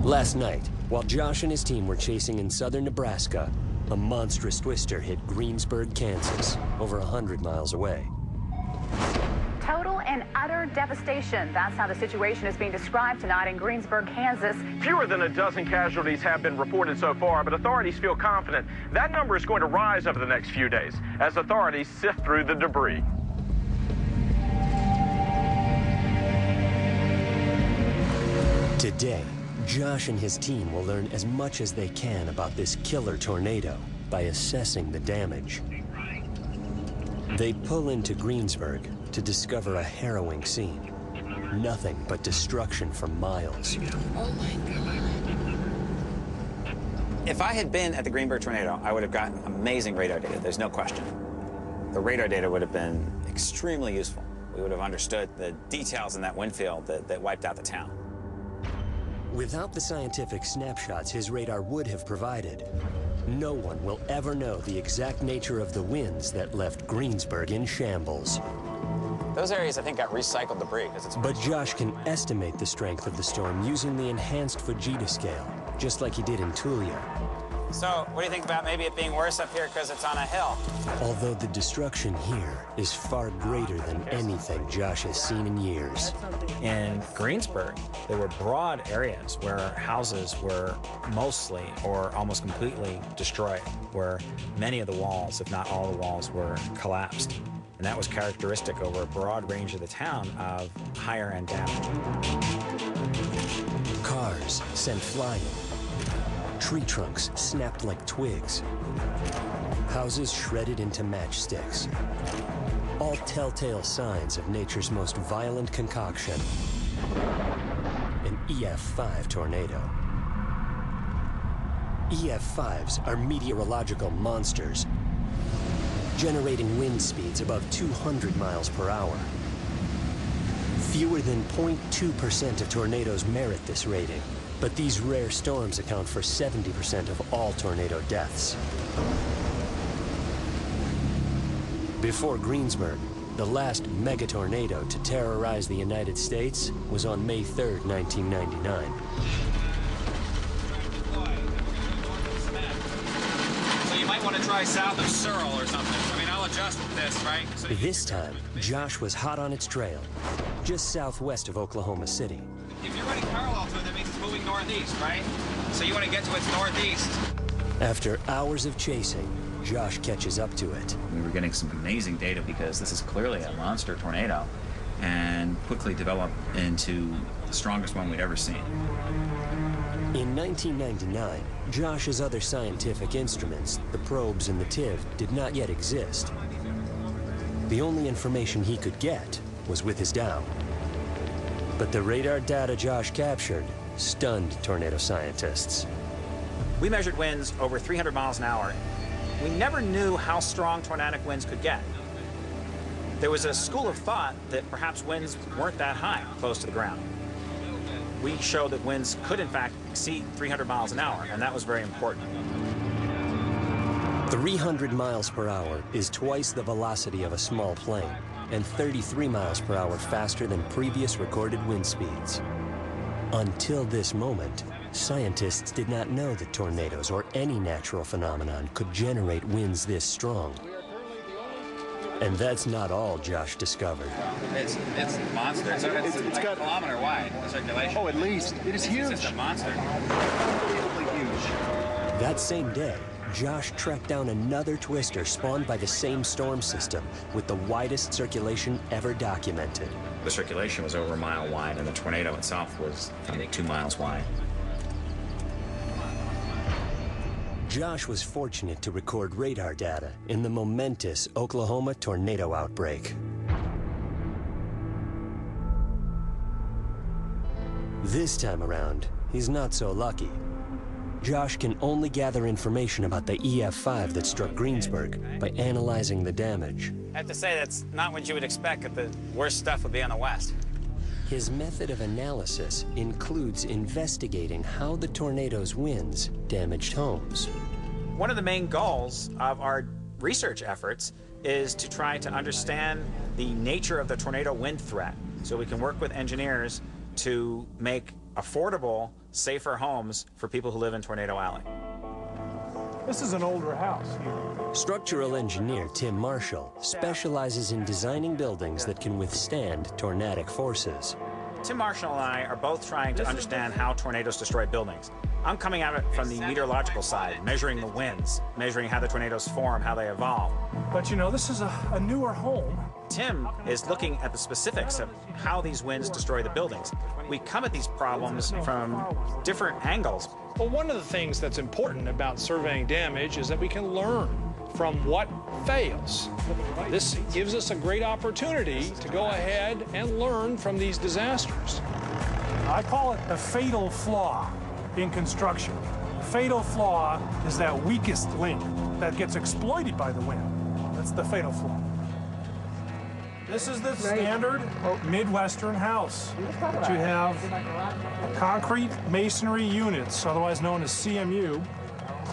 Last night, while Josh and his team were chasing in southern Nebraska, a monstrous twister hit Greensburg, Kansas, over 100 miles away. Total and utter devastation. That's how the situation is being described tonight in Greensburg, Kansas. Fewer than a dozen casualties have been reported so far, but authorities feel confident that number is going to rise over the next few days as authorities sift through the debris. Today, Josh and his team will learn as much as they can about this killer tornado by assessing the damage. They pull into Greensburg to discover a harrowing scene. Nothing but destruction for miles. Oh my God. If I had been at the Greensburg tornado, I would have gotten amazing radar data, there's no question. The radar data would have been extremely useful. We would have understood the details in that wind field that wiped out the town. Without the scientific snapshots his radar would have provided, no one will ever know the exact nature of the winds that left Greensburg in shambles. Those areas, I think, got recycled debris. But Josh can estimate the strength of the storm using the enhanced Fujita scale, just like he did in Tulia. So, what do you think about maybe it being worse up here because it's on a hill? Although the destruction here is far greater than anything Josh has seen in years. In Greensburg, there were broad areas where houses were mostly or almost completely destroyed, where many of the walls, if not all the walls, were collapsed. And that was characteristic over a broad range of the town of higher-end damage. Cars sent flying. Tree trunks snapped like twigs. Houses shredded into matchsticks. All telltale signs of nature's most violent concoction. An EF5 tornado. EF5s are meteorological monsters, generating wind speeds above 200 miles per hour. Fewer than 0.2% of tornadoes merit this rating, but these rare storms account for 70% of all tornado deaths. Before Greensburg, the last megatornado to terrorize the United States was on May 3rd, 1999. So you might want to try south of Searle or something. I mean, I'll adjust this, right? So This time, Josh was hot on its trail, just southwest of Oklahoma City. if you're running parallel to it, that means it's moving northeast, right? So you want to get to its northeast. After hours of chasing, Josh catches up to it. We were getting some amazing data because this is clearly a monster tornado and quickly developed into the strongest one we'd ever seen. In 1999, Josh's other scientific instruments, the probes and the TIV, did not yet exist. The only information he could get was with his down. But the radar data Josh captured stunned tornado scientists. We measured winds over 300 miles an hour. We never knew how strong tornadic winds could get. There was a school of thought that perhaps winds weren't that high close to the ground. We showed that winds could, in fact, exceed 300 miles an hour, and that was very important. 300 miles per hour is twice the velocity of a small plane, and 33 miles per hour faster than previous recorded wind speeds. Until this moment, scientists did not know that tornadoes or any natural phenomenon could generate winds this strong. And that's not all Josh discovered. It's a monster. It's like got a kilometer wide, the circulation. Oh, at least. It is huge. It's just a monster. Unbelievably huge. That same day, Josh tracked down another twister spawned by the same storm system with the widest circulation ever documented. The circulation was over a mile wide, and the tornado itself was, I think, 2 miles wide. Josh was fortunate to record radar data in the momentous Oklahoma tornado outbreak. This time around, he's not so lucky. Josh can only gather information about the EF5 that struck Greensburg by analyzing the damage. I have to say, that's not what you would expect, that the worst stuff would be on the west. His method of analysis includes investigating how the tornado's winds damaged homes. One of the main goals of our research efforts is to try to understand the nature of the tornado wind threat, so we can work with engineers to make affordable, safer homes for people who live in Tornado Alley. This is an older house here. Structural engineer Tim Marshall specializes in designing buildings that can withstand tornadic forces. Tim Marshall and I are both trying to understand how tornadoes destroy buildings. I'm coming at it from the meteorological side, measuring the winds, measuring how the tornadoes form, how they evolve. But you know, this is a newer home. Tim is looking at the specifics of how these winds destroy the buildings. We come at these problems from different angles. Well, one of the things that's important about surveying damage is that we can learn from what fails. This gives us a great opportunity to go ahead and learn from these disasters. I call it a fatal flaw in construction. A fatal flaw is that weakest link that gets exploited by the wind. That's the fatal flaw. This is the standard Midwestern house. But you have concrete masonry units, otherwise known as CMU.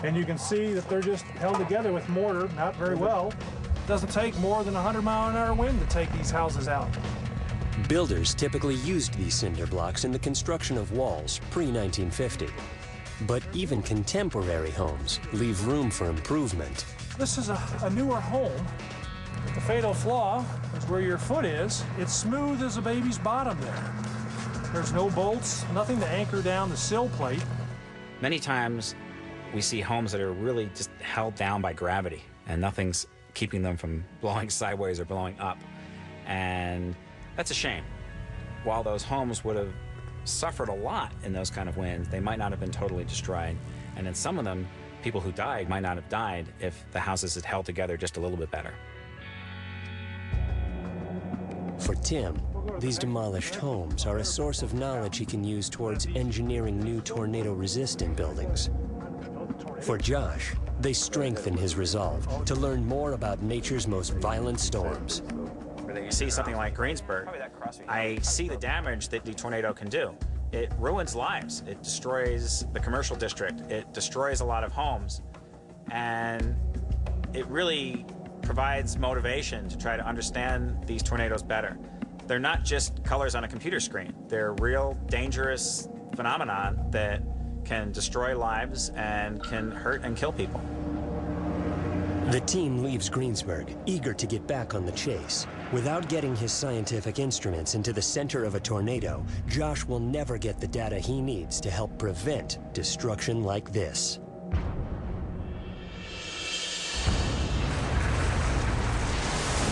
And you can see that they're just held together with mortar, not very well. It doesn't take more than 100-mile-an-hour wind to take these houses out. Builders typically used these cinder blocks in the construction of walls pre-1950. But even contemporary homes leave room for improvement. This is a newer home. The fatal flaw is where your foot is. It's smooth as a baby's bottom there. There's no bolts, nothing to anchor down the sill plate. Many times we see homes that are really just held down by gravity and nothing's keeping them from blowing sideways or blowing up. And that's a shame. While those homes would have suffered a lot in those kind of winds, they might not have been totally destroyed. And in some of them, people who died might not have died if the houses had held together just a little bit better. For Tim, these demolished homes are a source of knowledge he can use towards engineering new tornado-resistant buildings. For Josh, they strengthen his resolve to learn more about nature's most violent storms. You see something like Greensburg, I see the damage that the tornado can do. It ruins lives. It destroys the commercial district. It destroys a lot of homes. And it really provides motivation to try to understand these tornadoes better. They're not just colors on a computer screen. They're real dangerous phenomenon that can destroy lives and can hurt and kill people. The team leaves Greensburg, eager to get back on the chase. Without getting his scientific instruments into the center of a tornado, Josh will never get the data he needs to help prevent destruction like this.